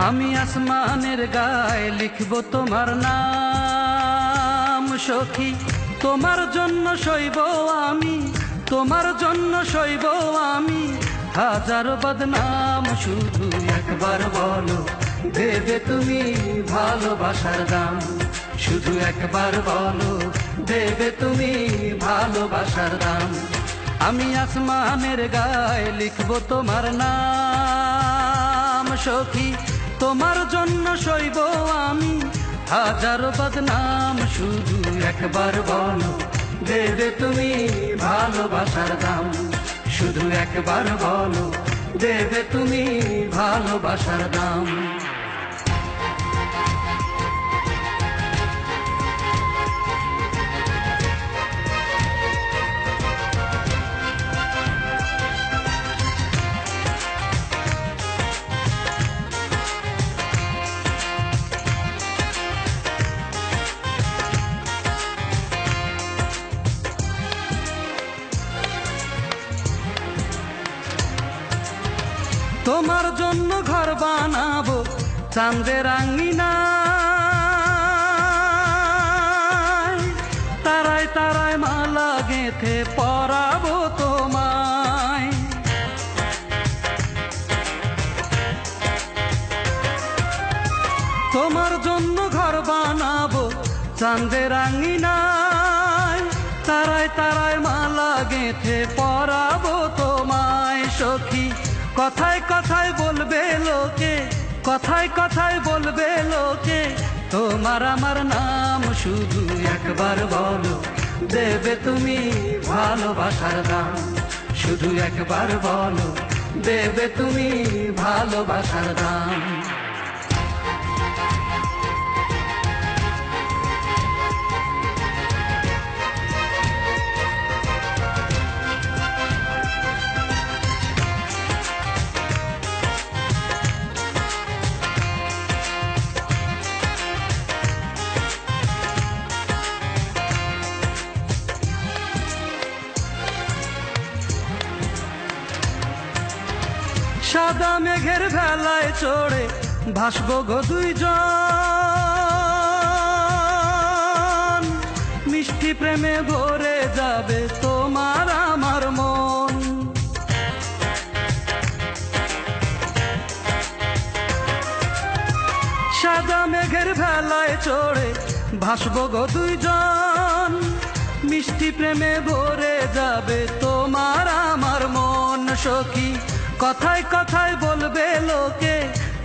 আমি আসমানের গায়ে লিখব তোমার নাম সখী, তোমার জন্য সইব আমি, তোমার জন্য সইব আমি হাজার বদনাম। শুধু একবার বলো দেবে তুমি ভালোবাসার দাম, শুধু একবার বলো দেবে তুমি ভালোবাসার দাম। আমি আসমানের গায়ে লিখব তোমার নাম সখী, তোমার জন্য সইব আমি হাজার বদনাম। শুধু একবার বলো দেবে তুমি ভালোবাসার দাম, শুধু একবার বলো দেবে তুমি ভালোবাসার দাম। তোমার জন্য ঘর বানাবো চাঁদের আঙিনায়, তারায় তারায় মালা গেঁথে পরাবো তোমায়। তোমার জন্য ঘর বানাবো চাঁদের আঙিনায়, তারায় তারায় মালা গেঁথে পরাবো তোমায়। সখী কথায় কথায় বলবে লোকে, কথায় কথায় বলবে লোকে তোমার আমার নাম। শুধু একবার বলো দেবে তুমি ভালোবাসার দাম, শুধু একবার বলো দেবে তুমি ভালোবাসার দাম। সাদা মেঘের ভেলায় চড়ে ভাসবো গো দুইজন, মিষ্টি প্রেমে ভরে যাবে তোমার আমার মন। সাদা মেঘের ভেলায় চড়ে ভাসবো গো দুইজন, মিষ্টি প্রেমে ভরে যাবে তোমার আমার মন। সখী কথায় কথায় বলবে লোকে,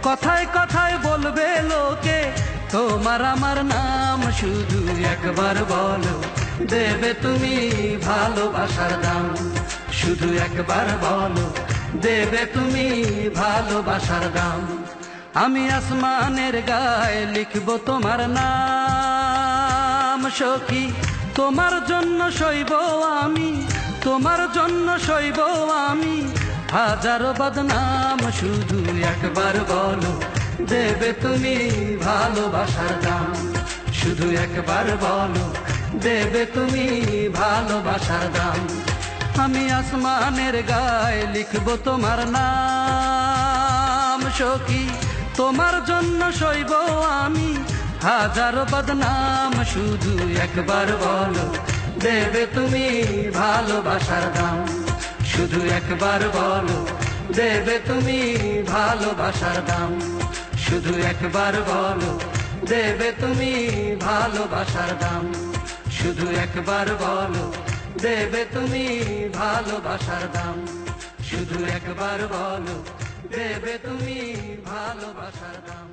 কথায় কথায় বলবে লোকে তোমার আমার নাম। শুধু একবার বলো দেবে তুমি ভালোবাসার দাম, শুধু একবার বলো দেবে তুমি ভালোবাসার দাম। আমি আসমানের গায়ে লিখব তোমার নাম সখী, তোমার জন্য সইব আমি, তোমার জন্য সইব আমি হাজার বদনাম। শুধু একবার বলো দেবে তুমি ভালোবাসার দাম, শুধু একবার বলো দেবে তুমি ভালোবাসার দাম। আমি আসমানের গায়ে লিখব তোমার নাম সখী, তোমার জন্য সইব আমি হাজার বদনাম। শুধু একবার বলো দেবে তুমি ভালোবাসার দাম, শুধু একবার বলো দেবে তুমি ভালোবাসার দাম, শুধু একবার বলো দেবে তুমি ভালোবাসার দাম, শুধু একবার বলো দেবে তুমি ভালোবাসার দাম, শুধু একবার বলো দেবে তুমি ভালোবাসার দাম।